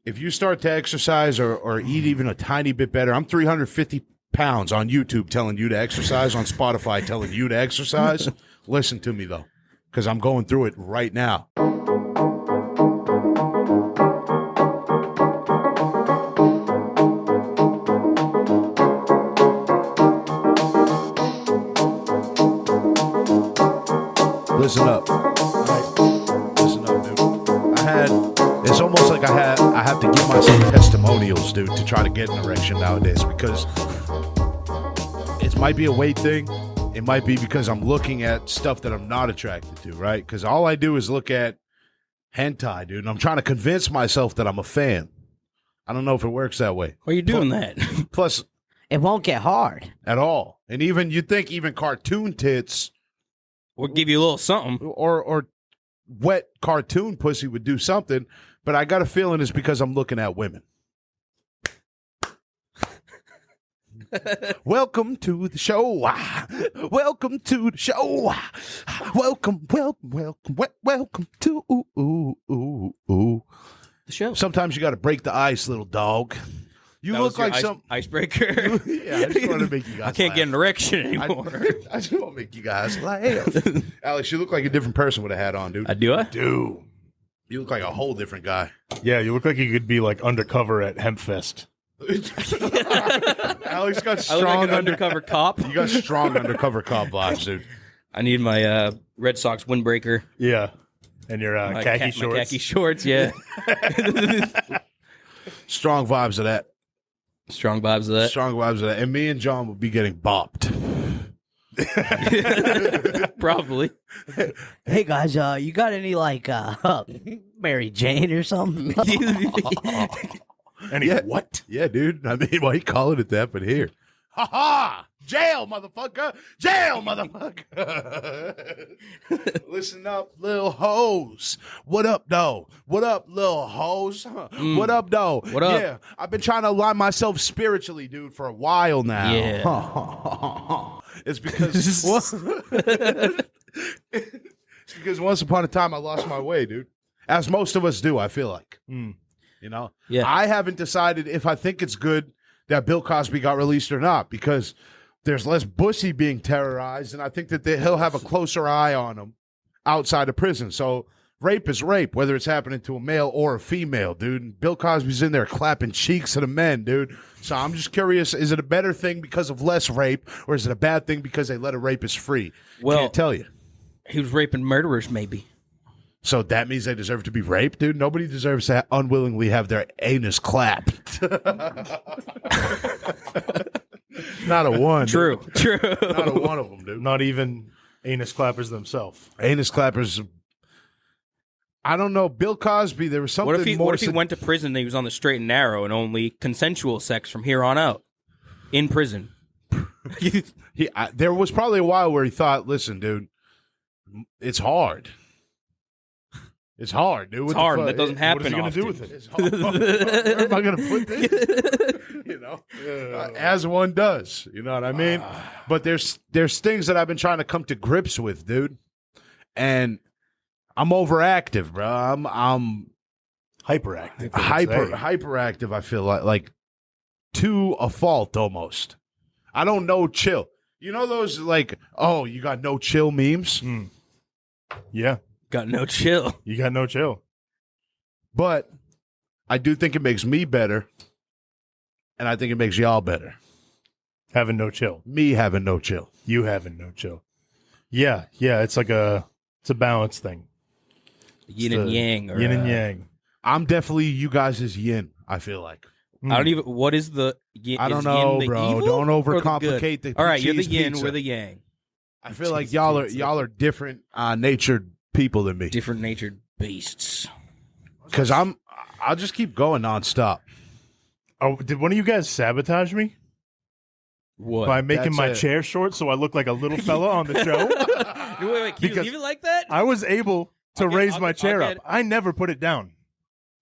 if you start to exercise or eat even a tiny bit better, I'm 350 pounds on YouTube telling you to exercise, on Spotify telling you to exercise. Listen to me, though, because I'm going through it right now. Listen up. Listen up, dude. It's almost like I have to give myself testimonials, dude, to try to get an erection nowadays, because it might be a weight thing. It might be because I'm looking at stuff that I'm not attracted to, right? Because all I do is look at hentai, dude, and I'm trying to convince myself that I'm a fan. I don't know if it works that way. Why are you doing that? Plus, it won't get hard at all. And even you'd think even cartoon tits Or give you a little something. or wet cartoon pussy would do something, but I got a feeling it's because I'm looking at women. Welcome to the show. Welcome to the show. Welcome to The show. Sometimes you got to break the ice, little dog. You look like some icebreaker. Yeah, I just want to make you guys I can't laugh. get an erection anymore. I just want to make you guys laugh. Alex, you look like a different person with a hat on, dude. I? Do. You look like a whole different guy. Yeah, you look like you could be like undercover at Hempfest. Alex got I strong look like an undercover cop. You got strong undercover cop vibes, dude. I need my Red Sox windbreaker. Yeah, and your khaki shorts. My khaki shorts, yeah. Strong vibes of that. Strong vibes of that. Strong vibes of that. And me and John would be getting bopped. Probably. Hey guys, you got any like Mary Jane or something? And what? Yeah, dude. I mean, why you calling it that? But here. Ha ha! Jail, motherfucker! Jail, motherfucker! Listen up, little hoes. What up, though? What up, little hoes? What up, though? What up? Yeah, I've been trying to align myself spiritually, dude, for a while now. Yeah. It's because it's because once upon a time I lost my way, dude. As most of us do, I feel like. You know? Yeah. I haven't decided if I think it's good that Bill Cosby got released or not, because there's less bussy being terrorized, and I think that he'll have a closer eye on him outside of prison. So rape is rape, whether it's happening to a male or a female, dude. And Bill Cosby's in there clapping cheeks to the men, dude. So I'm just curious, is it a better thing because of less rape, or is it a bad thing because they let a rapist free? Well, Can't tell you. He was raping murderers, maybe. So that means they deserve to be raped, dude? Nobody deserves to unwillingly have their anus clapped. Not a one. True. Not a one of them, dude. Not even anus clappers themselves. Anus clappers. I don't know. Bill Cosby, there was something What if he went to prison and he was on the straight and narrow and only consensual sex from here on out? In prison. There was probably a while where he thought, listen, dude, it's hard. It's hard, dude. It's hard. That doesn't happen. What is he going to do with it? It's hard. Where am I going to put this? You know, as one does. You know what I mean? But there's things that I've been trying to come to grips with, dude. And I'm overactive, bro. I'm hyperactive. Hyperactive. I feel like to a fault almost. I don't know chill. You know those like, oh, you got no chill memes? Yeah. Got no chill. You got no chill. But I do think it makes me better, and I think it makes y'all better. Having no chill. Me having no chill. You having no chill. Yeah. It's like it's a balance thing. Yin and yang. Or, yin and yang. I'm definitely you guys' yin, I feel like. I don't even. What is the yin? I don't know, bro. Don't overcomplicate the All right, you're the cheese yin, pizza. we're the yang. I feel like y'all are different natured people than me. Different natured beasts. Because I'll just keep going nonstop. Oh, did one of you guys sabotage me? What? By making That's my it. chair short so I look like a little fella on the show? Wait, can you leave it like that? I was able to raise my chair I'll up. I never put it down.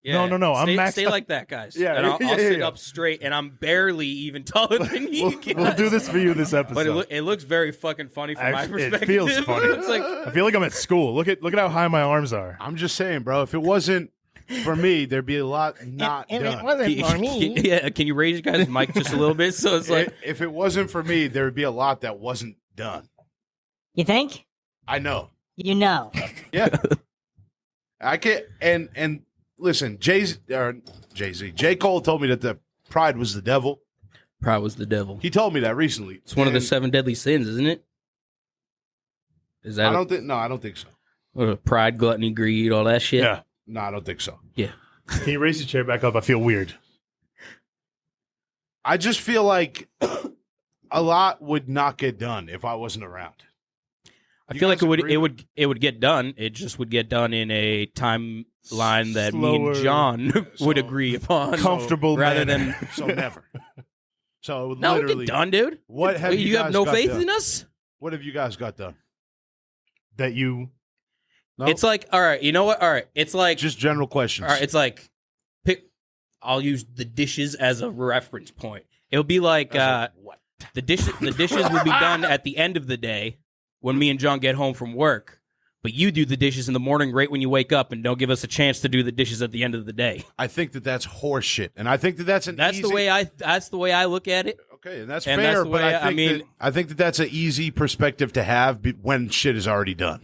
Yeah. No. I'm maxed Stay up. like that, guys. Yeah, and I'll sit yeah. up straight, and I'm barely even taller than you guys. We'll do this for you this episode. But it looks very fucking funny from my perspective. It feels funny. It's like, I feel like I'm at school. Look at how high my arms are. I'm just saying, bro, if it wasn't for me, there'd be a lot not If it done. wasn't for me. Yeah, can you raise your guys' mic just a little bit? So it's like, If it wasn't for me, there would be a lot that wasn't done. You think? I know. You know. Yeah. I can't. And listen, J. Cole told me that the pride was the devil. pride was the devil. He told me that recently. It's one of the And 7 deadly sins, isn't it? Is I that don't think. No, I don't think so. pride, gluttony, greed, all that shit? Yeah. No, I don't think so. Yeah. Can you raise your chair back up? I feel weird. I just feel like a lot would not get done if I wasn't around. I You feel like guys it would agree? it would get done. It just would get done in a timeline that me and Slower. John would So- agree upon, Comfortable rather manner. than So never. So it would no, it literally. get done, dude. What have Wait, you, you have guys no got faith done? in us? What have you guys got done? That you No? It's like, all right, you know what? All right, it's like, just general questions. all right, it's like, pick. I'll use the dishes as a reference point. It'll be like What? the dishes will be done at the end of the day when me and John get home from work. But you do the dishes in the morning right when you wake up and don't give us a chance to do the dishes at the end of the day. I think that that's horseshit, and I think that that's That's the way I look at it. Okay, and that's And fair. that's the but way I think I think that that's an easy perspective to have when shit is already done.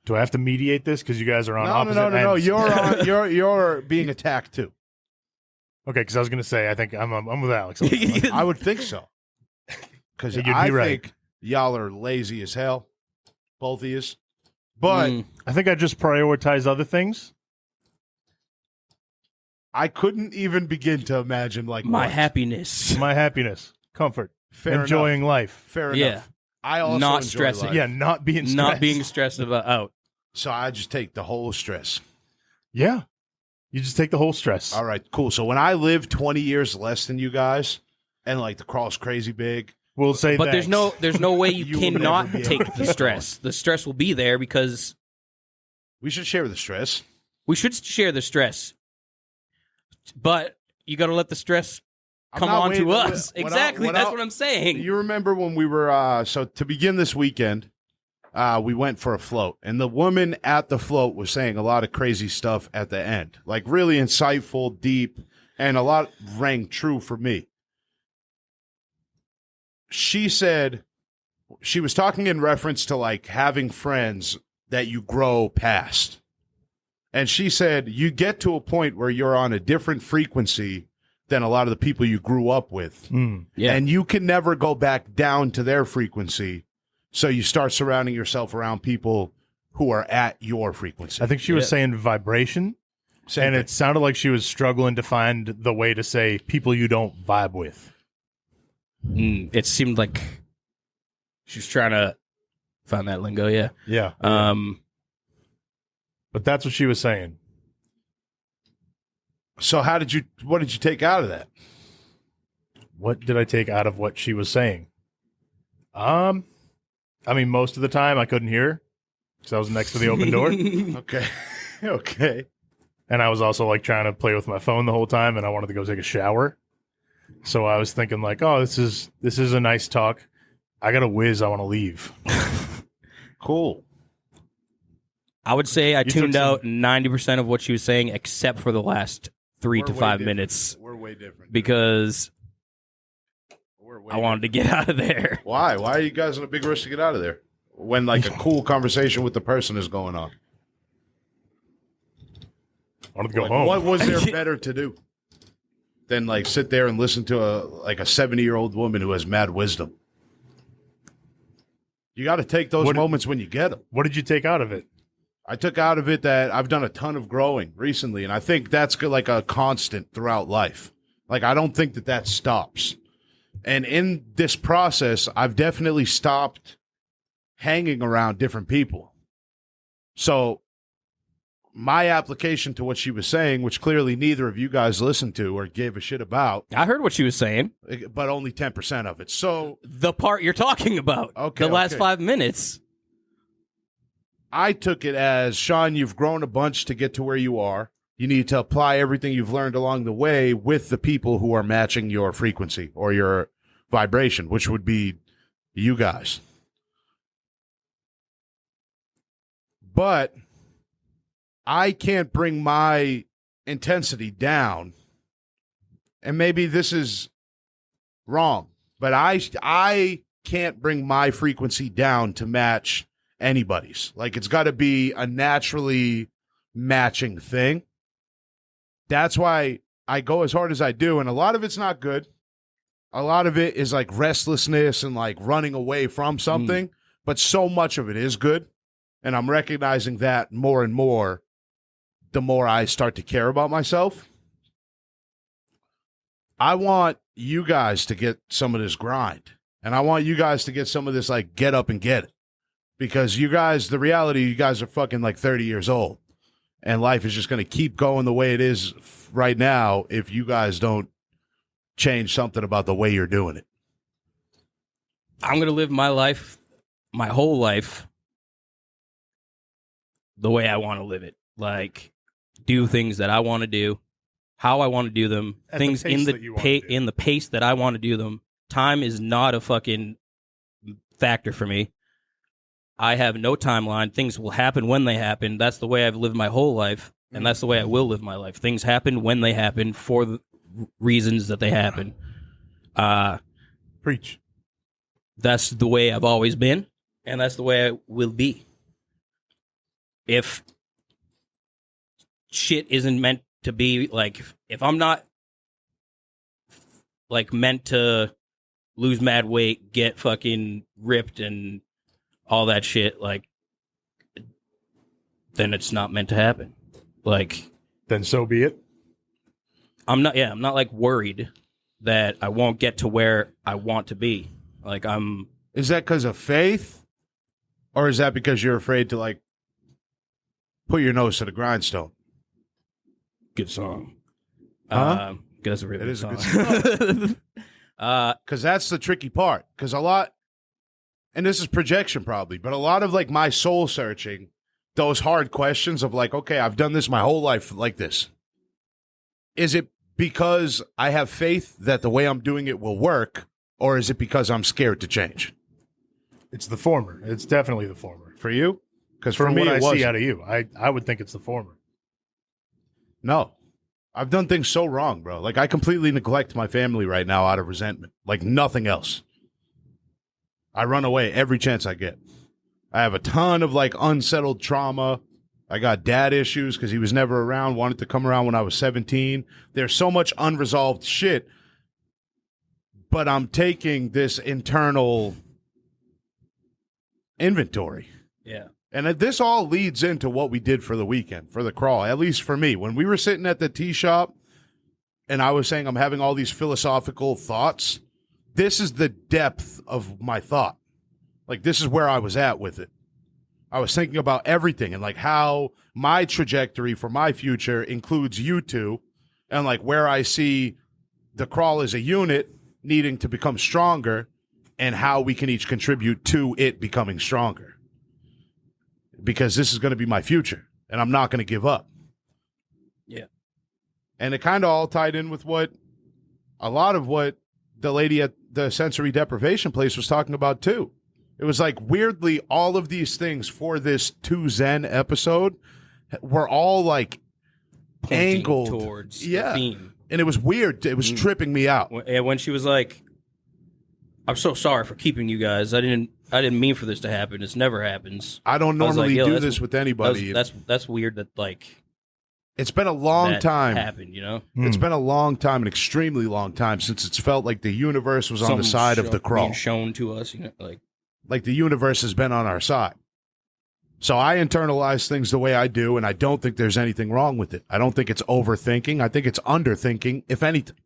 do I have to mediate this because you guys are on No, opposite no. ends? You're being attacked too. Okay, because I was going to say I think I'm with Alex. I would think so. Because You'd be I right. think y'all are lazy as hell, both of you. But I think I just prioritize other things. I couldn't even begin to imagine like my what. happiness. My happiness, comfort, Fair enjoying enough. life. Fair Yeah. enough. I also Not enjoy stressing. life. Yeah, not being stressed. Not being stressed about out. So I just take the whole stress. Yeah, you just take the whole stress. All right, cool. So when I live 20 years less than you guys, and like the crawl's crazy big, We'll say, But thanks. there's no way you, You will cannot never be able take to the keep stress. The stress will be there because we should share the stress. we should share the stress. But you got to let the stress I'm come not on to waiting- us. when I- Exactly. when That's I- what I'm saying. You remember when we were so to begin this weekend, we went for a float, and the woman at the float was saying a lot of crazy stuff at the end, like really insightful, deep, and a lot rang true for me. She said she was talking in reference to like having friends that you grow past. And she said you get to a point where you're on a different frequency than a lot of the people you grew up with. Yeah. And you can never go back down to their frequency. So you start surrounding yourself around people who are at your frequency. I think she was Yeah. saying vibration, Same and thing. it sounded like she was struggling to find the way to say people you don't vibe with. It seemed like she was trying to find that lingo. Yeah. Yeah, but that's what she was saying. So what did you take out of that? What did I take out of what she was saying? I mean, most of the time I couldn't hear her because I was next to the open door, Okay. Okay. and I was also like trying to play with my phone the whole time, and I wanted to go take a shower. So I was thinking like, oh, this is a nice talk. I got to whiz. I want to leave. Cool. I would say I took tuned some- out 90% of what she was saying, except for the last 3 to We're way 5 different. minutes, We're way different. because We're way I wanted to get out of there. different. Why? Why are you guys in a big rush to get out of there? When like a cool conversation with the person is going on. I wanted to go Like, home. what was there better to do than like sit there and listen to a 70-year-old woman who has mad wisdom? You got to take those What- moments when you get them. What did you take out of it? I took out of it that I've done a ton of growing recently, and I think that's like a constant throughout life. Like, I don't think that stops. And in this process, I've definitely stopped hanging around different people. So my application to what she was saying, which clearly neither of you guys listened to or gave a shit about, I heard what she was saying. but only 10% of it. So The part you're talking about. Okay, The last okay. 5 minutes. I took it as, Shaun, you've grown a bunch to get to where you are. You need to apply everything you've learned along the way with the people who are matching your frequency or your vibration, which would be you guys. But I can't bring my intensity down, and maybe this is wrong, but I can't bring my frequency down to match anybody's. Like, it's got to be a naturally matching thing. That's why I go as hard as I do, and a lot of it's not good. A lot of it is like restlessness and like running away from something, but so much of it is good, and I'm recognizing that more and more the more I start to care about myself. I want you guys to get some of this grind. And I want you guys to get some of this, like, get up and get it. Because you guys, the reality, you guys are fucking like 30 years old. And life is just going to keep going the way it is right now if you guys don't change something about the way you're doing it. I'm going to live my life, my whole life, the way I want to live it. Like, do things that I want to do, how I want to do them, At the things pace in that you wanna do. in the pace that I want to do them. Time is not a fucking factor for me. I have no timeline. Things will happen when they happen. That's the way I've lived my whole life, and that's the way I will live my life. Things happen when they happen for the reasons that they happen. Preach. That's the way I've always been, and that's the way I will be. If shit isn't meant to be, like, if I'm not like meant to lose mad weight, get fucking ripped and all that shit, like, then it's not meant to happen. Like, Then so be it. I'm not like worried that I won't get to where I want to be. Like, Is that because of faith? Or is that because you're afraid to, like, put your nose to the grindstone? good song. Huh? That's a really It good is a song. good Because that's the tricky part. Because a lot, and this is projection probably, but a lot of, like, my soul searching, those hard questions of, like, okay, I've done this my whole life like this. Is it because I have faith that the way I'm doing it will work, or is it because I'm scared to change? It's the former. It's definitely the former. For you? Because for From me, what it I wasn't. see out of you, I would think it's the former. No. I've done things so wrong, bro. Like, I completely neglect my family right now out of resentment. Like, nothing else. I run away every chance I get. I have a ton of, like, unsettled trauma. I got dad issues because he was never around, wanted to come around when I was 17. There's so much unresolved shit. But I'm taking this internal inventory. Yeah. And this all leads into what we did for the weekend, for the crawl, at least for me. When we were sitting at the tea shop and I was saying I'm having all these philosophical thoughts, this is the depth of my thought. Like, this is where I was at with it. I was thinking about everything and, like, how my trajectory for my future includes you two, and, like, where I see the crawl as a unit needing to become stronger and how we can each contribute to it becoming stronger. Because this is going to be my future, and I'm not going to give up. Yeah. And it kind of all tied in with a lot of what the lady at the sensory deprivation place was talking about, too. It was like, weirdly, all of these things for this 2 Zen episode were all, like, Pointing angled towards the Yeah. theme. And it was weird. It was tripping me out. When she was like, "I'm so sorry for keeping you guys. I didn't mean for this to happen. This never happens." I don't I was normally like, yo, do that's- this with anybody. That's weird that, like, It's been a long that time. happened, you know? It's been a long time, an extremely long time, since it's felt like the universe was on the Something side of the crawl. being shown to us, you know, Like, the universe has been on our side. So I internalize things the way I do, and I don't think there's anything wrong with it. I don't think it's overthinking. I think it's underthinking, if anything.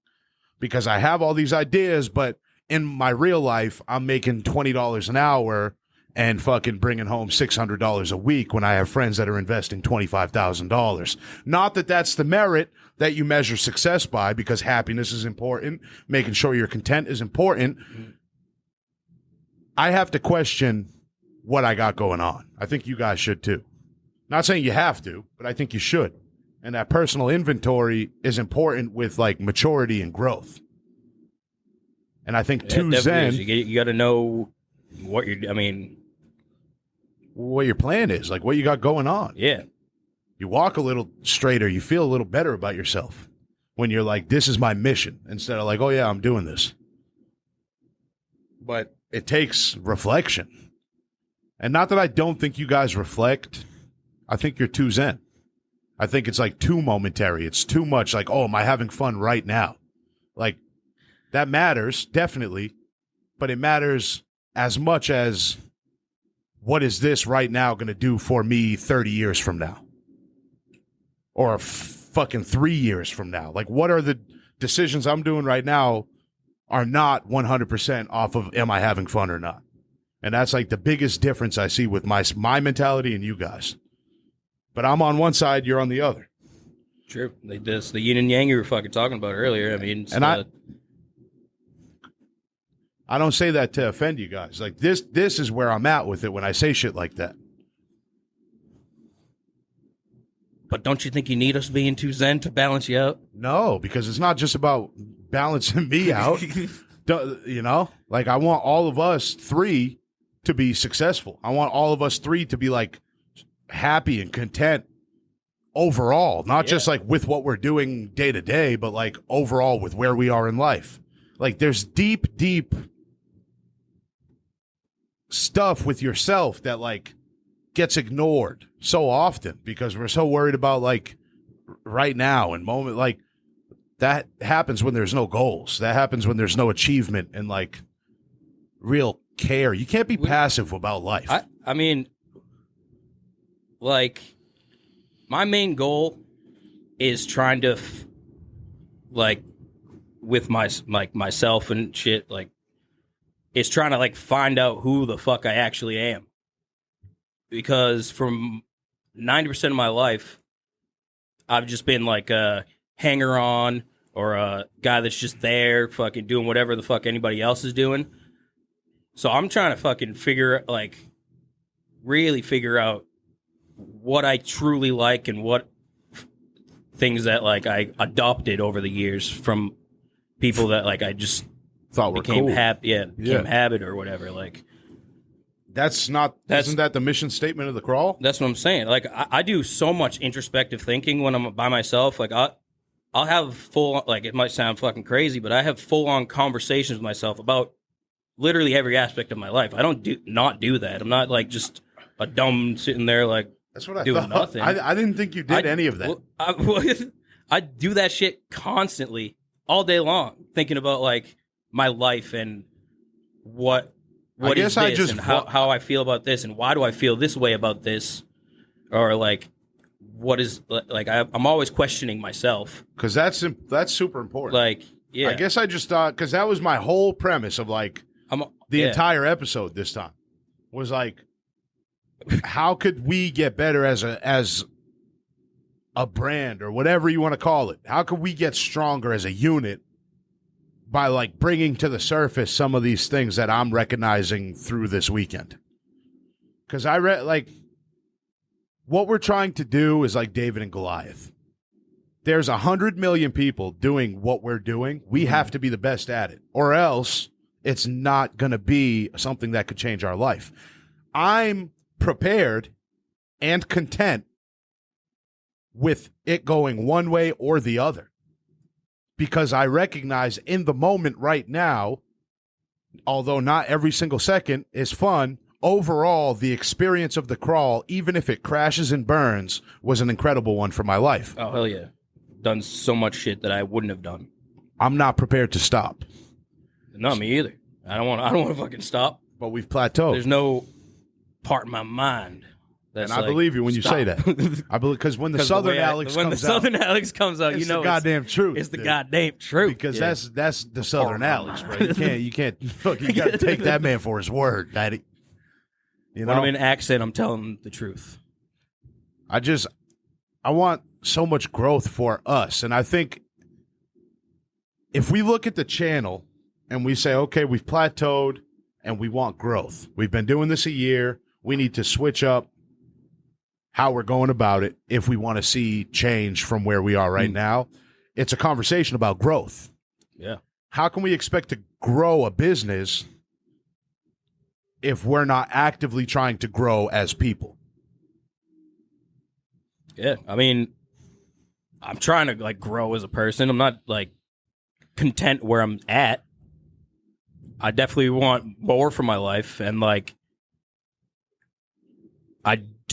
Because I have all these ideas, but in my real life, I'm making $20 an hour and fucking bringing home $600 a week when I have friends that are investing $25,000. Not that that's the merit that you measure success by, because happiness is important. Making sure you're content is important. I have to question what I got going on. I think you guys should too. Not saying you have to, but I think you should. And that personal inventory is important with, like, maturity and growth. And I think it too definitely Zen, is. You got to know what your plan what your plan is, like what you got going on. Yeah. You walk a little straighter. You feel a little better about yourself when you're like, this is my mission, instead of like, oh, yeah, I'm doing this. But it takes reflection. And not that I don't think you guys reflect. I think you're too zen. I think it's like too momentary. It's too much like, oh, am I having fun right now? Like, that matters, definitely. But it matters as much as what is this right now going to do for me 30 years from now? Or fucking 3 years from now? Like, what are the decisions I'm doing right now are not 100% off of am I having fun or not? And that's like the biggest difference I see with my mentality and you guys. But I'm on one side, you're on the other. True. Like this, the yin and yang you were fucking talking about earlier. I mean, And I don't say that to offend you guys. Like this is where I'm at with it when I say shit like that. but don't you think you need us being too zen to balance you out? No, because it's not just about balancing me out. You know, like I want all of us three to be successful. I want all of us three to be like happy and content overall, not just like with what we're doing day to day, but like overall with where we are in life. Like there's deep stuff with yourself that like gets ignored so often because we're so worried about like right now and moment. Like that happens when there's no goals. That happens when there's no achievement and like real care. You can't be passive about life. I mean, like, my main goal is trying to, like, with myself and shit, like, is trying to, like, find out who the fuck I actually am. Because from 90% of my life, I've just been, like, a hanger-on or a guy that's just there fucking doing whatever the fuck anybody else is doing. So I'm trying to fucking really figure out what I truly like and what things that like I adopted over the years from people that like I just thought were became cool. became habit or whatever. Like isn't that the mission statement of the crawl? that's what I'm saying. Like I do so much introspective thinking when I'm by myself. Like I'll have full, like it might sound fucking crazy, but I have full on conversations with myself about literally every aspect of my life. I don't do that. I'm not like just a dumb sitting there like That's what I doing thought. nothing. I didn't think you did any of that. I do that shit constantly, all day long, thinking about like my life and what is this and how I feel about this and why do I feel this way about this, or like what is like I'm always questioning myself because that's super important. Like yeah, I guess I just thought because that was my whole premise of like the entire episode this time was like, how could we get better as a brand or whatever you want to call it? How could we get stronger as a unit by like bringing to the surface some of these things that I'm recognizing through this weekend? Because I read like what we're trying to do is like David and Goliath. There's 100 million people doing what we're doing. We have to be the best at it, or else it's not going to be something that could change our life. I'm prepared and content with it going one way or the other because I recognize in the moment right now, although not every single second is fun, overall the experience of the crawl, even if it crashes and burns, was an incredible one for my life. Oh hell yeah, done so much shit that I wouldn't have done. I'm not prepared to stop. Not me either. I don't want to fucking stop. But we've plateaued. There's no part in my mind that's and I like, believe you when you stop. say that. I believe because when the Southern Alex comes out, you it's know the goddamn truth. It's the dude. goddamn truth. Because that's the Southern Alex, bro. You can't fucking you got to take that man for his word, daddy. You know, when I'm in accent, I'm telling the truth. I want so much growth for us, and I think if we look at the channel and we say, okay, we've plateaued and we want growth. We've been doing this a year. We need to switch up how we're going about it if we want to see change from where we are right now. It's a conversation about growth. Yeah. How can we expect to grow a business if we're not actively trying to grow as people? Yeah, I mean, I'm trying to like grow as a person. I'm not like content where I'm at. I definitely want more for my life, and like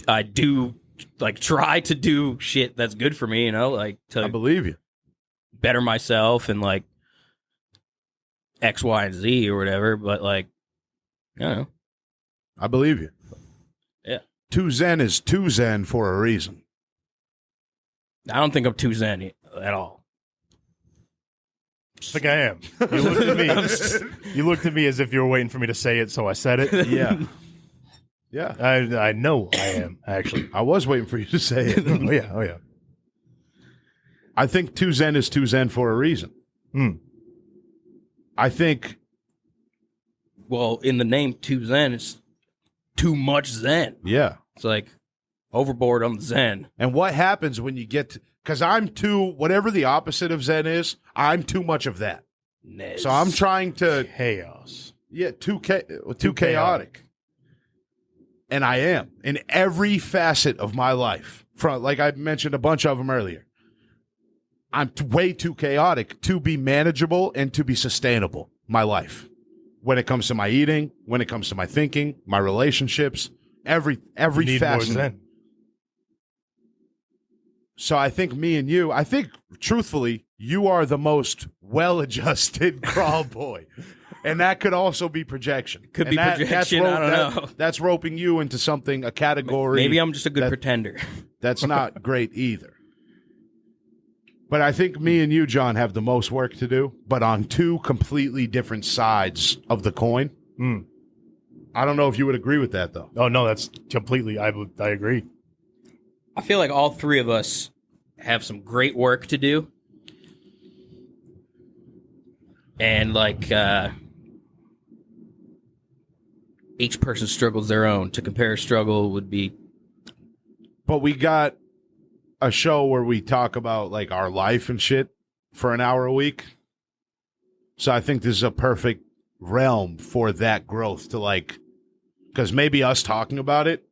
I do like try to do shit that's good for me, you know, like I to believe you. better myself and like X, Y, and Z or whatever. But like, I don't know. I believe you. Yeah. Too Zen is too Zen for a reason. I don't think I'm too zen at all. I think I am. You looked at me. You looked at me as if you were waiting for me to say it, so I said it. Yeah. Yeah. I know I am, actually. I was waiting for you to say it. Oh yeah, oh yeah. I think too Zen is too Zen for a reason. I think Well, in the name too zen, it's too much zen. yeah. It's like overboard on the zen. And what happens when you get to, because I'm too, whatever the opposite of Zen is, I'm too much of that. So I'm trying to, Chaos. yeah, too chaotic. And I am in every facet of my life. From, like I mentioned a bunch of them earlier. I'm way too chaotic to be manageable and to be sustainable, my life. When it comes to my eating, when it comes to my thinking, my relationships, every You need more facet. Zen. So I think me and you, I think truthfully, you are the most well-adjusted crawl boy. And that could also be projection. Could And be projection, I don't know. That's roping you into something, a category. Maybe I'm just a good that- pretender. That's not great either. But I think me and you, John, have the most work to do, but on two completely different sides of the coin. I don't know if you would agree with that, though. Oh no, that's completely. I agree. I feel like all three of us have some great work to do. And like each person struggles their own. To compare a struggle would be But we got a show where we talk about like our life and shit for an hour a week. So I think this is a perfect realm for that growth to like, because maybe us talking about it,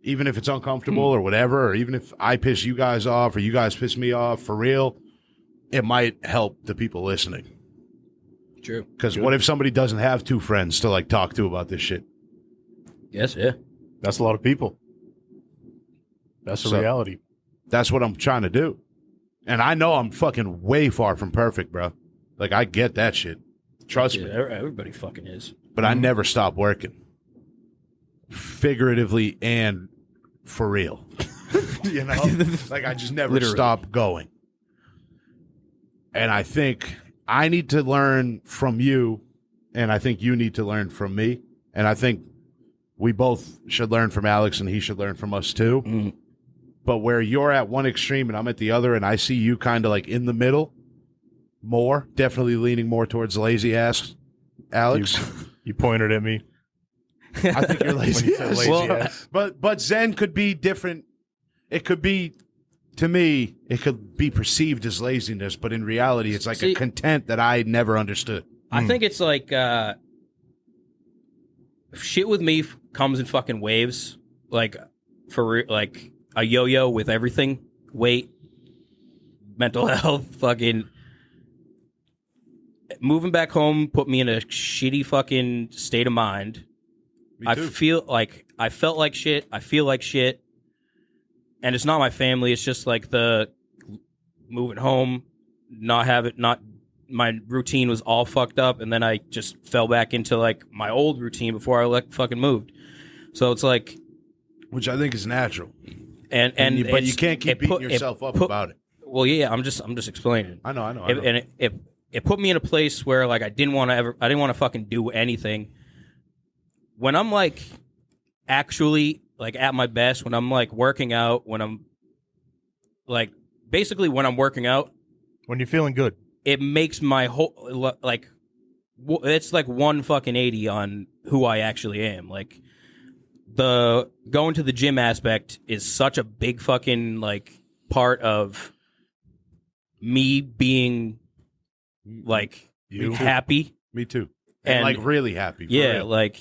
even if it's uncomfortable or whatever, or even if I piss you guys off or you guys piss me off for real, it might help the people listening. true. Because what if somebody doesn't have two friends to like talk to about this shit? Yes, yeah. That's a lot of people. That's the So- reality. That's what I'm trying to do. And I know I'm fucking way far from perfect, bro. Like, I get that shit. Trust Yeah, me. everybody fucking is. But I never stop working. Figuratively and for real. You know? Like, I just never Literally. stop going. And I think I need to learn from you, and I think you need to learn from me. And I think we both should learn from Alex, and he should learn from us too. Mm. But where you're at one extreme and I'm at the other, and I see you kind of like in the middle more, definitely leaning more towards lazy ass Alex. You pointed at me I think you're when lazy you said ass. lazy Well, ass. But Zen could be different. It could be, to me, it could be perceived as laziness, but in reality, it's like See- a content that I never understood. I think it's like shit with me comes in fucking waves. Like like a yo-yo with everything. Weight, mental health, fucking moving back home put me in a shitty fucking state of mind. I felt like shit. I feel like shit. And it's not my family. It's just like the moving home, not my routine was all fucked up. And then I just fell back into like my old routine before I fucking moved. So it's like, Which I think is natural. but But you can't keep beating yourself up about it. Well, yeah, I'm just explaining. I know. And it put me in a place where like I didn't want to fucking do anything. When I'm like actually like at my best, when I'm like working out, when I'm like basically when I'm working out, When you're feeling good. it makes my whole like it's like 180 on who I actually am. Like the going to the gym aspect is such a big fucking like part of me being like You? happy. Me too. And And- like really happy. For Yeah, real. like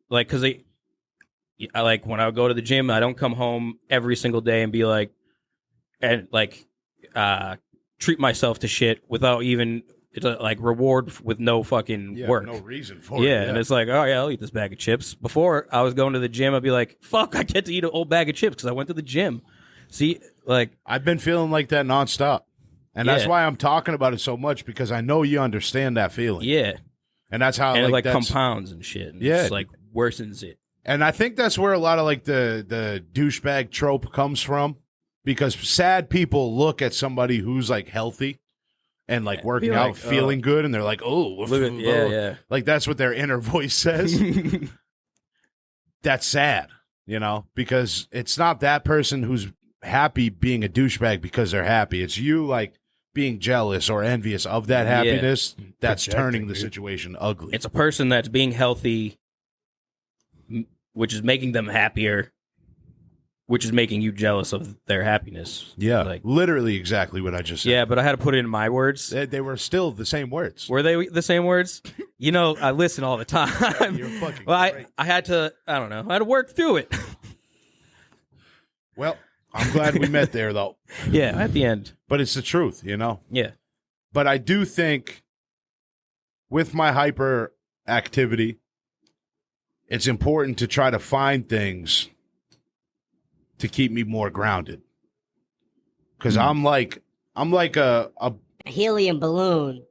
because I like when I go to the gym, I don't come home every single day and be like, and like treat myself to shit without even like reward with no fucking work. No reason for it. Yeah, and it's like, oh yeah, I'll eat this bag of chips. Before I was going to the gym, I'd be like, fuck, I get to eat an old bag of chips because I went to the gym. See, like I've been feeling like that nonstop. And that's Yeah. why I'm talking about it so much, because I know you understand that feeling. yeah, And that's how and it like that's, compounds and shit. And Yeah. it's like worsens it. And I think that's where a lot of like the douchebag trope comes from, because sad people look at somebody who's like healthy and like working like, out, feeling good, and they're like, oh, Look at, yeah. like that's what their inner voice says. That's sad, because it's not that person who's happy being a douchebag because they're happy. It's you like being jealous or envious of that happiness that's Projecting, turning the dude. situation ugly. It's a person that's being healthy, which is making them happier, which is making you jealous of their happiness. yeah, like literally exactly what I just said. yeah, but I had to put it in my words. They were still the same words. Were they the same words? I listen all the time. You're fucking Well, great. I had to. I don't know. I had to work through it. Well, I'm glad we met there, though. Yeah, at the end. But it's the truth, Yeah. But I do think with my hyper activity, it's important to try to find things to keep me more grounded. Because I'm like a Helium balloon.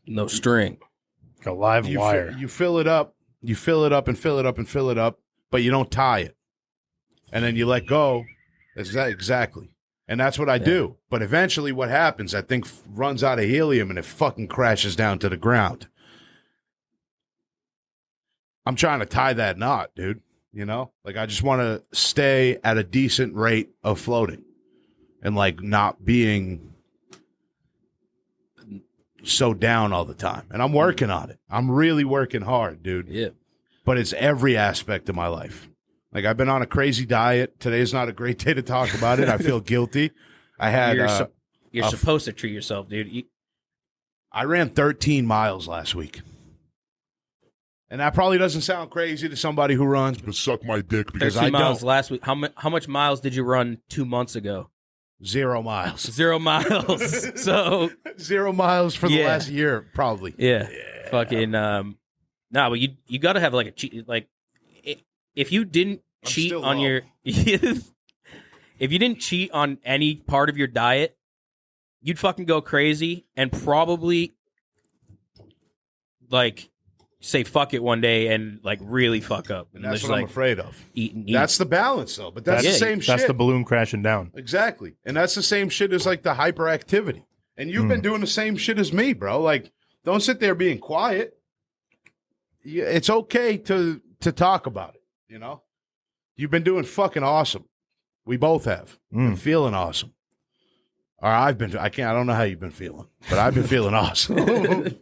No string. Like a live wire. You fill it up, and fill it up and fill it up, but you don't tie it. And then you let go. Exactly. And that's what I do. But eventually what happens, I think, runs out of helium and it fucking crashes down to the ground. I'm trying to tie that knot, dude. Like I just want to stay at a decent rate of floating and like not being so down all the time. And I'm working on it. I'm really working hard, dude. Yeah. But it's every aspect of my life. Like I've been on a crazy diet. Today's not a great day to talk about it. I feel guilty. I had You're supposed to treat yourself, dude. I ran 13 miles last week. And that probably doesn't sound crazy to somebody who runs, but suck my dick because 13 I miles don't. last week. How much miles did you run 2 months ago? 0 miles. 0 miles. So 0 miles for the Yeah. last year, probably. yeah. Fucking but you got to have like a cheat. Like if you didn't I'm cheat still on low. your if you didn't cheat on any part of your diet, you'd fucking go crazy and probably like say fuck it one day and like really fuck up. And that's just, what I'm like, afraid of. eat and eat. That's the balance, though. But that's the same shit. That's the balloon crashing down. Exactly. And that's the same shit as like the hyperactivity. And you've been doing the same shit as me, bro. Like, don't sit there being quiet. It's okay to talk about it, You've been doing fucking awesome. We both have. Been feeling awesome. Or I don't know how you've been feeling, but I've been feeling awesome.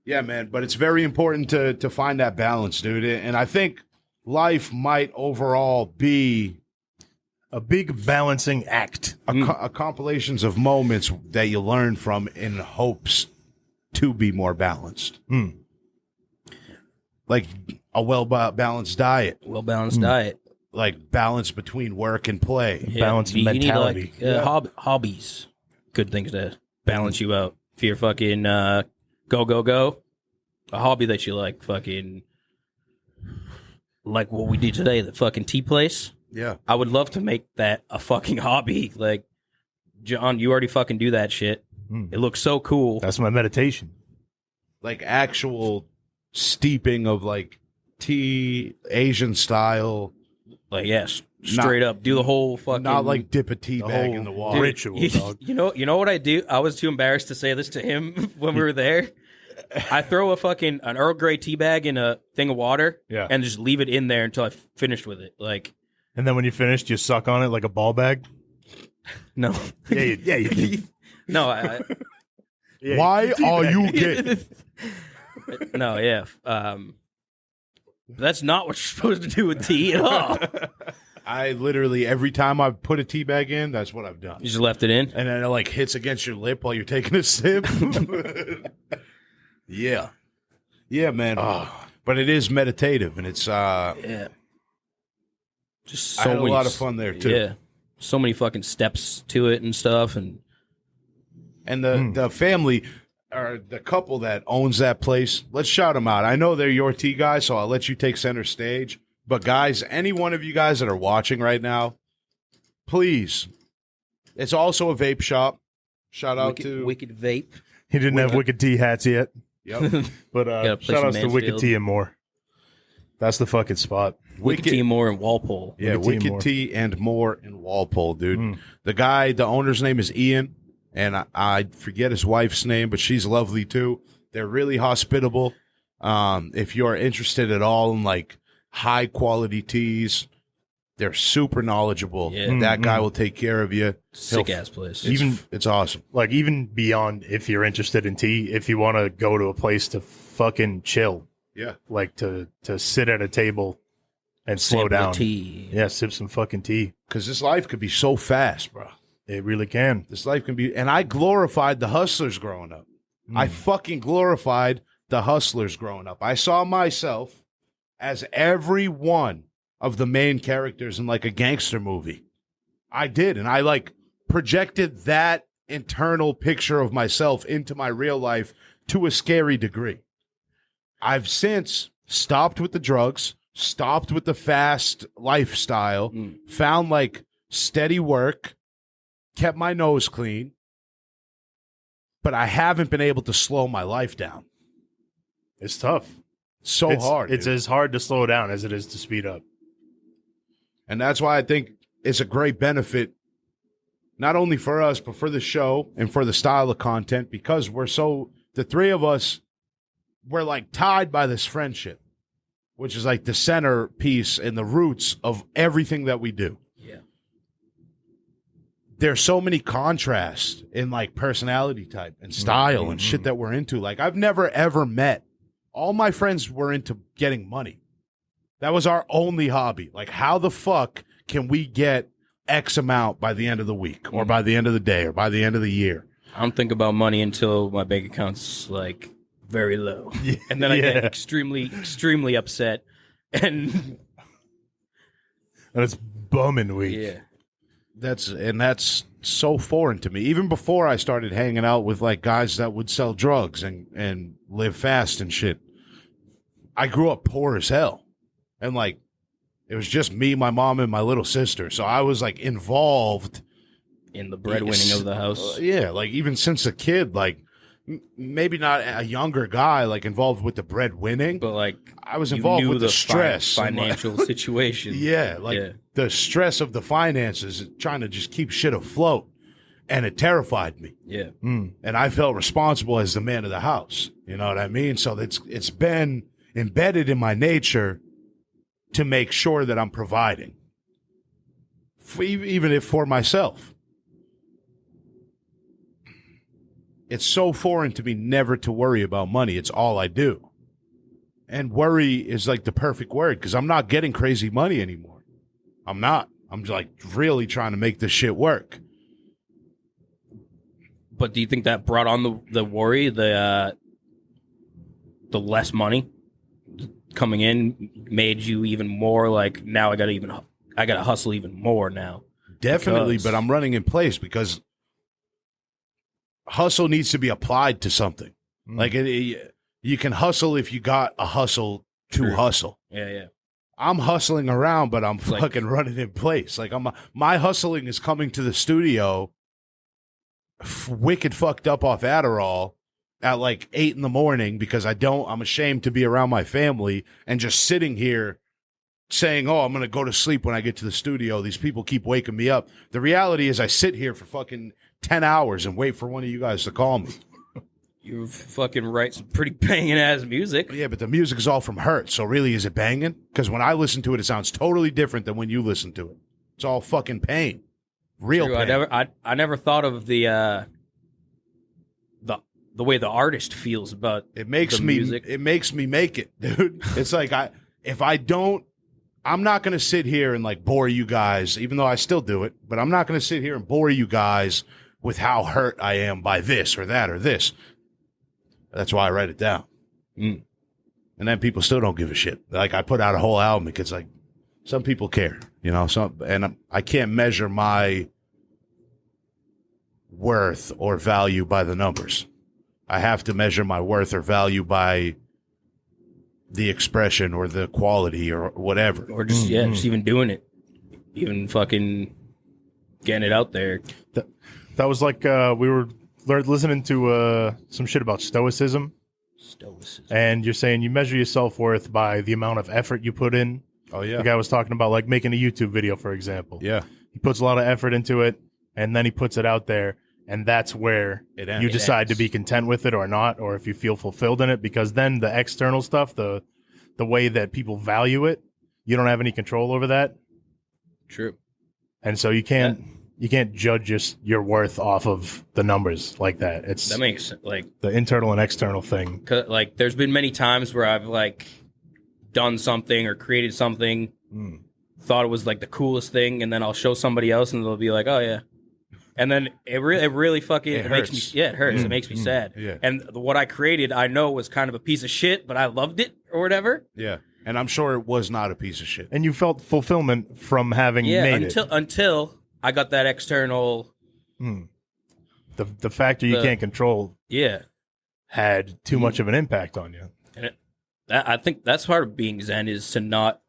Yeah, man, but it's very important to find that balance, dude. And I think life might overall be A big balancing act. a compilations of moments that you learn from in hopes to be more balanced. Like a well-balanced diet, well-balanced diet. like balance between work and play. Yeah, Balanced you mentality. need like hobbies. Good things to balance you out. If you're fucking go, a hobby that you like, fucking like what we did today, the fucking tea place. Yeah. I would love to make that a fucking hobby. Like, John, you already fucking do that shit. It looks so cool. That's my meditation. Like actual steeping of like tea, Asian style. Like, yes, straight up, do the whole fucking. Not like dip a tea bag in the water. ritual, dog. You know what I do? I was too embarrassed to say this to him when we were there. I throw an Earl Grey tea bag in a thing of water, Yeah. and just leave it in there until I finished with it. Like, And then when you finished, you suck on it like a ball bag. no, Yeah, you no, Why are you gay? no, yeah. That's not what you're supposed to do with tea at all. I literally, every time I put a tea bag in, that's what I've done. You just left it in. And then it like hits against your lip while you're taking a sip. Yeah. Yeah, man. But it is meditative and it's Yeah. Just I so had a many lot of fun there too. Yeah, so many fucking steps to it and stuff, and The family or the couple that owns that place, let's shout them out. I know they're your tea guys, so I'll let you take center stage. But guys, any one of you guys that are watching right now, please. It's also a vape shop. Shout out to Wicked Vape. He didn't have Wicked Tea hats yet, Yep. but Got a place shout in outs to Wicked Mansfield. Tea and more. That's the fucking spot. Wicked Tea More in Walpole. Yeah, Wicked Tea and more in Walpole, dude. The owner's name is Ian, and I forget his wife's name, but she's lovely too. They're really hospitable. If you're interested at all in like high quality teas, they're super knowledgeable. Yeah. That guy will take care of you. Sick ass place. It's awesome. Like even beyond if you're interested in tea, if you want to go to a place to fucking chill, Yeah. like to sit at a table and slow Sample down. tea. Yeah, sip some fucking tea. Because this life could be so fast, bro. It really can. This life can be, and I glorified the hustlers growing up. I fucking glorified the hustlers growing up. I saw myself as every one of the main characters in like a gangster movie. I did, and I like projected that internal picture of myself into my real life to a scary degree. I've since stopped with the drugs, stopped with the fast lifestyle, found like steady work, kept my nose clean, but I haven't been able to slow my life down. It's tough. It's hard. It's dude. as hard to slow down as it is to speed up. And that's why I think it's a great benefit, not only for us, but for the show and for the style of content, because the three of us, we're like tied by this friendship, which is like the centerpiece and the roots of everything that we do. Yeah. There's so many contrasts in like personality type and style and shit that we're into. Like I've never ever met, all my friends were into getting money. That was our only hobby. Like how the fuck can we get X amount by the end of the week or by the end of the day or by the end of the year? I don't think about money until my bank account's like very low. And then I get extremely upset. And And it's bumming week. yeah. That's so foreign to me. Even before I started hanging out with like guys that would sell drugs and live fast and shit. I grew up poor as hell. And like it was just me, my mom, and my little sister. So I was like involved In the breadwinning of the house. Yeah, like even since a kid, like maybe not a younger guy, like involved with the breadwinning, But like I was you involved knew with the stress, and, like- financial situation. yeah, like the stress of the finances, trying to just keep shit afloat, and it terrified me. Yeah. And I felt responsible as the man of the house. You know what I mean? So it's been embedded in my nature to make sure that I'm providing, even if for myself. It's so foreign to me never to worry about money. It's all I do. And worry is like the perfect word because I'm not getting crazy money anymore. I'm not. I'm just like really trying to make this shit work. But do you think that brought on the worry, the less money coming in made you even more like, now I gotta hustle even more now? Definitely, Because- but I'm running in place because hustle needs to be applied to something. Like you can hustle if you got a hustle to True. hustle. Yeah. I'm hustling around, but I'm like- fucking running in place. Like my hustling is coming to the studio, wicked fucked up off Adderall at like 8 a.m. because I'm ashamed to be around my family and just sitting here saying, oh, I'm going to go to sleep when I get to the studio. These people keep waking me up. The reality is I sit here for fucking 10 hours and wait for one of you guys to call me. You fucking write some pretty banging ass music. Yeah, but the music is all from Hurt. So really, is it banging? Because when I listen to it, it sounds totally different than when you listen to it. It's all fucking pain. Real True, pain. I never thought of the way the artist feels about It makes the me music. it makes me make it, dude. It's like I'm not going to sit here and like bore you guys, even though I still do it, but I'm not going to sit here and bore you guys with how hurt I am by this or that or this. That's why I write it down. And then people still don't give a shit. Like I put out a whole album because like some people care. You know, I can't measure my worth or value by the numbers. I have to measure my worth or value by the expression or the quality or whatever. Or just just even doing it, even fucking getting it out there. That was like we were listening to some shit about stoicism. And you're saying you measure your self-worth by the amount of effort you put in. Oh, yeah. The guy was talking about like making a YouTube video, for example. Yeah. He puts a lot of effort into it, and then he puts it out there, and that's where you decide to be content with it or not, or if you feel fulfilled in it, because then the external stuff, the way that people value it, you don't have any control over that. True. And so you can't judge your worth off of the numbers like that. That makes like the internal and external thing. Like there's been many times where I've like done something or created something, thought it was like the coolest thing, and then I'll show somebody else and they'll be like, "Oh yeah," and then it really fucking it makes me it hurts. It makes me sad. Yeah. And what I created, I know was kind of a piece of shit, but I loved it or whatever. Yeah. And I'm sure it was not a piece of shit. And you felt fulfillment from having made it. Until I got that external. The factor you can't control. Yeah. Had too much of an impact on you. And I think that's part of being Zen is to not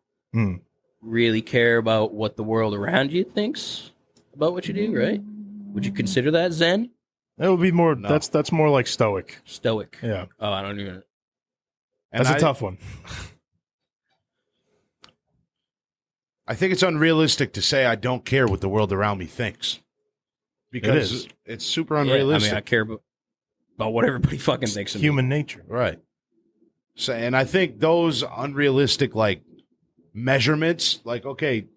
really care about what the world around you thinks about what you do, right? Would you consider that Zen? It would be more. No. That's more like stoic. Stoic. Yeah. Oh, I don't even. That's a tough one. I think it's unrealistic to say I don't care what the world around me thinks. Because it's super unrealistic. I mean, I care about what everybody fucking thinks of me. Human nature. Right. So, and I think those unrealistic, like, measurements, like, okay,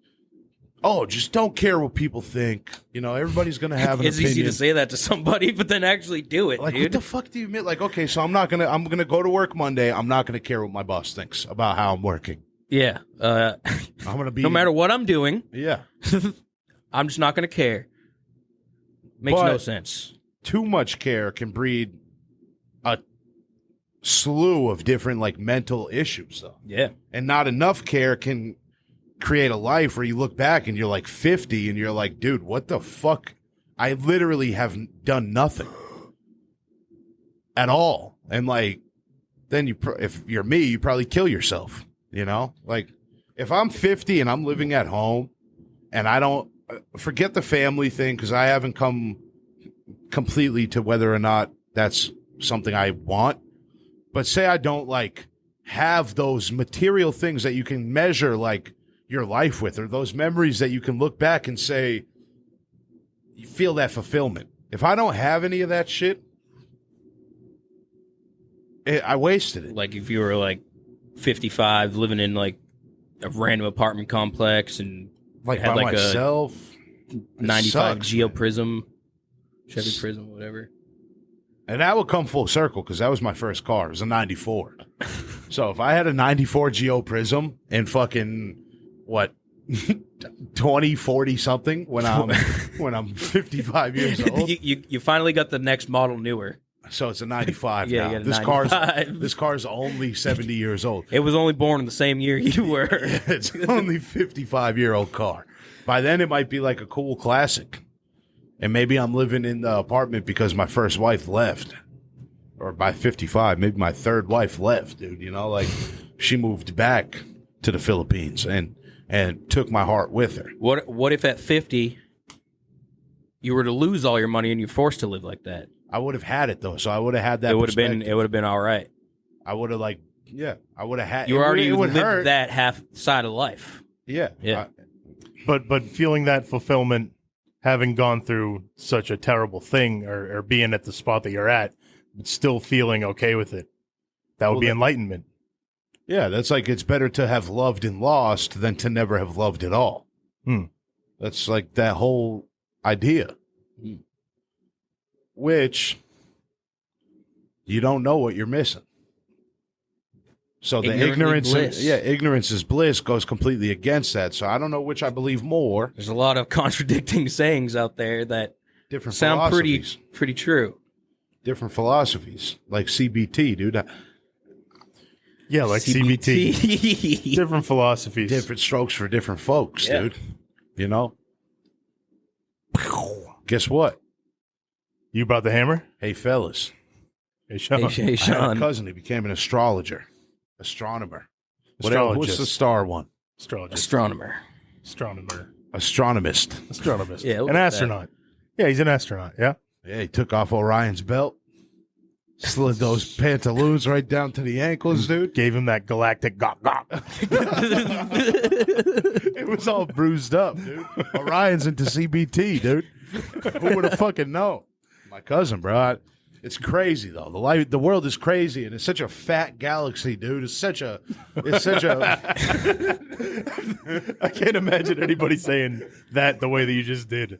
just don't care what people think. You know, everybody's going to have an It's opinion. easy to say that to somebody, but then actually do it, like, dude. what the fuck do you mean? Like, okay, so I'm going to go to work Monday. I'm not going to care what my boss thinks about how I'm working. Yeah. I'm going to be. No matter what I'm doing. Yeah. I'm just not going to care. Makes no sense. Too much care can breed a slew of different, like, mental issues, though. Yeah. And not enough care can create a life where you look back and you're like 50 and you're like, dude, what the fuck? I literally have done nothing at all. And, like, then if you're me, you probably kill yourself, you know? Like, if I'm 50 and I'm living at home and I don't forget the family thing, because I haven't come completely to whether or not that's something I want. But say I don't, like, have those material things that you can measure, like, your life with, or those memories that you can look back and say, you feel that fulfillment. If I don't have any of that shit, I wasted it. Like, if you were, like, 55, living in, like, a random apartment complex and like had, by like, myself, a 95 sucks, Geo man. Prism, Chevy Prism, whatever. And that would come full circle because that was my first car. It was a 94. So if I had a 94 Geo Prism and fucking, 20, 40 something when I'm 55 years old. you finally got the next model newer. So it's a 95 Yeah, now. you got a 95. This car's only 70 years old. It was only born in the same year you were. It's only 55-year-old car. By then it might be like a cool classic. And maybe I'm living in the apartment because my first wife left. Or by 55, maybe my third wife left, dude. You know, like, she moved back to the Philippines and took my heart with her. What if at 50 you were to lose all your money and you're forced to live like that? I would have had it though, so I would have had that. It would have been all right. I would have I would have had. You already would lived hurt. that half side of life. Yeah. But feeling that fulfillment, having gone through such a terrible thing, or being at the spot that you're at, but still feeling okay with it, that would be enlightenment. Yeah, that's like, it's better to have loved and lost than to never have loved at all. That's like that whole idea. Which you don't know what you're missing. So the ignorance is bliss goes completely against that. So I don't know which I believe more. There's a lot of contradicting sayings out there that Different sound philosophies. pretty true. Different philosophies, like CBT, dude. Yeah, like CBT. Different philosophies. Different strokes for different folks, dude. You know? Guess what? You brought the hammer? Hey, fellas. Hey, Shaun. Hey, I had a Shaun. cousin. He became an astrologer. Astronomer. Astrologist. What's the star one? Astrologist. Astronomer. Astronomer. Astronomist. Astronomist. Yeah, we'll an go with astronaut. Yeah, he's an astronaut. Yeah. Yeah, he took off Orion's belt. Slid those pantaloons right down to the ankles, dude. Gave him that galactic gok gok. It was all bruised up, dude. Orion's into CBT, dude. Who would have fucking known? My cousin, bro. It's crazy though. The world is crazy, and it's such a fat galaxy, dude. It's such a. I can't imagine anybody saying that the way that you just did.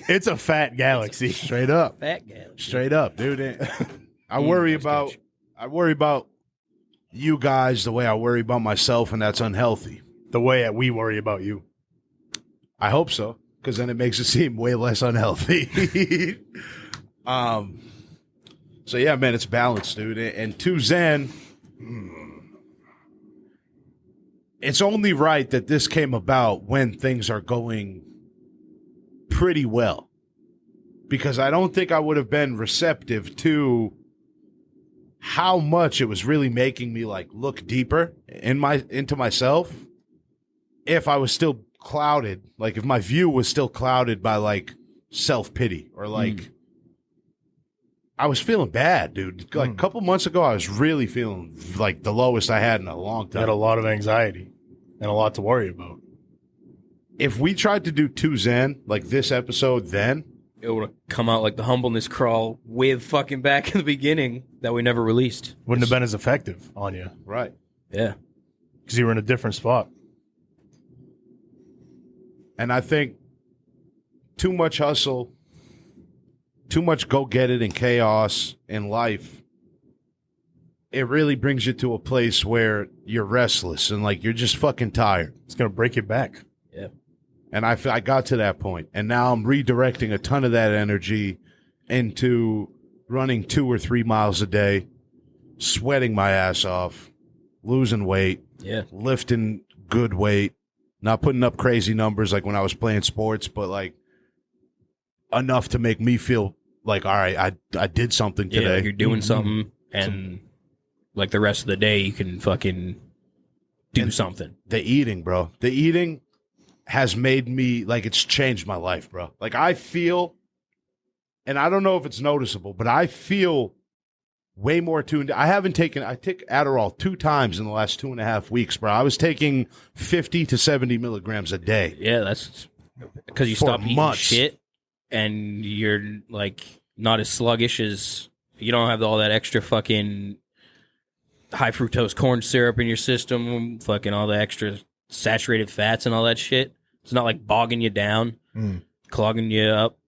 It's a fat galaxy. Straight up, Fat gal. straight up, dude. I worry about you guys the way I worry about myself, and that's unhealthy. The way we worry about you. I hope so, because then it makes it seem way less unhealthy. So yeah, man, it's balanced, dude. And to Zen, it's only right that this came about when things are going pretty well, because I don't think I would have been receptive to how much it was really making me like look deeper into myself if I was still clouded, like if my view was still clouded by like self-pity or like I was feeling bad, dude. Like a couple months ago, I was really feeling like the lowest I had in a long You time. had a lot of anxiety and a lot to worry about. If we tried to do 2 Zen, like this episode, then It would have come out like the humbleness crawl with fucking back in the beginning that we never released. Wouldn't have been as effective on you right. Yeah. because you were in a different spot. And I think too much hustle, too much go get it and chaos in life, it really brings you to a place where you're restless and like you're just fucking tired. It's going to break your back. Yeah. And I got to that point, and now I'm redirecting a ton of that energy into running 2 or 3 miles a day, sweating my ass off, losing weight, lifting good weight, not putting up crazy numbers like when I was playing sports, but like enough to make me feel like, all right, I did something today. Yeah, like you're doing something, and like the rest of the day, you can fucking do something. The eating, bro. The eating has made me, like, it's changed my life, bro. Like, I feel, and I don't know if it's noticeable, but I feel way more tuned. I take Adderall 2 times in the last 2.5 weeks, bro. I was taking 50 to 70 milligrams a day. Yeah, that's because you For stop eating months. shit, and you're like not as sluggish as you don't have all that extra fucking high fructose corn syrup in your system, fucking all the extra saturated fats and all that shit. It's not like bogging you down, clogging you up.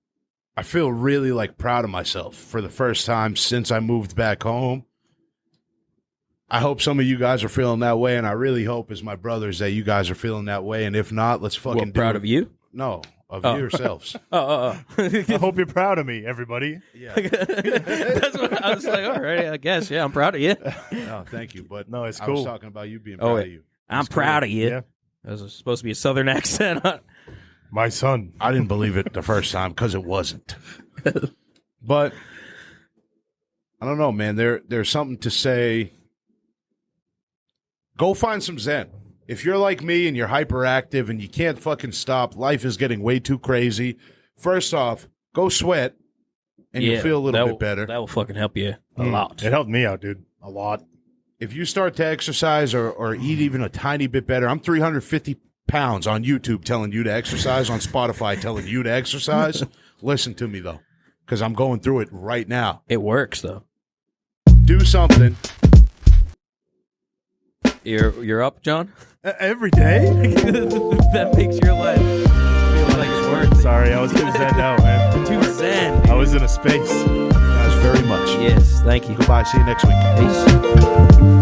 I feel really like proud of myself for the first time since I moved back home. I hope some of you guys are feeling that way, and I really hope as my brothers that you guys are feeling that way. And if not, let's fucking Proud of you? No, of yourselves. Oh. I hope you're proud of me, everybody. Yeah. That's what I was like. All right, I guess. Yeah, I'm proud of you. No, thank you. But No, it's I was cool. talking about you being proud of you. I'm proud of you. Yeah. That was supposed to be a southern accent. My son. I didn't believe it the first time because it wasn't. But I don't know, man. There's something to say. Go find some Zen. If you're like me and you're hyperactive and you can't fucking stop, life is getting way too crazy. First off, go sweat and you'll feel a little bit better. That will fucking help you a lot. It helped me out, dude. A lot. If you start to exercise or eat even a tiny bit better, I'm 350 pounds on YouTube telling you to exercise, on Spotify telling you to exercise. Listen to me, though, because I'm going through it right now. It works, though. Do something. You're up, John? Every day? That makes your life feel like it's worth it. Sorry, I was too zen out, man. Too zen. I was in a space. Guys, very much. Yes, thank you. Goodbye. See you next week. Peace.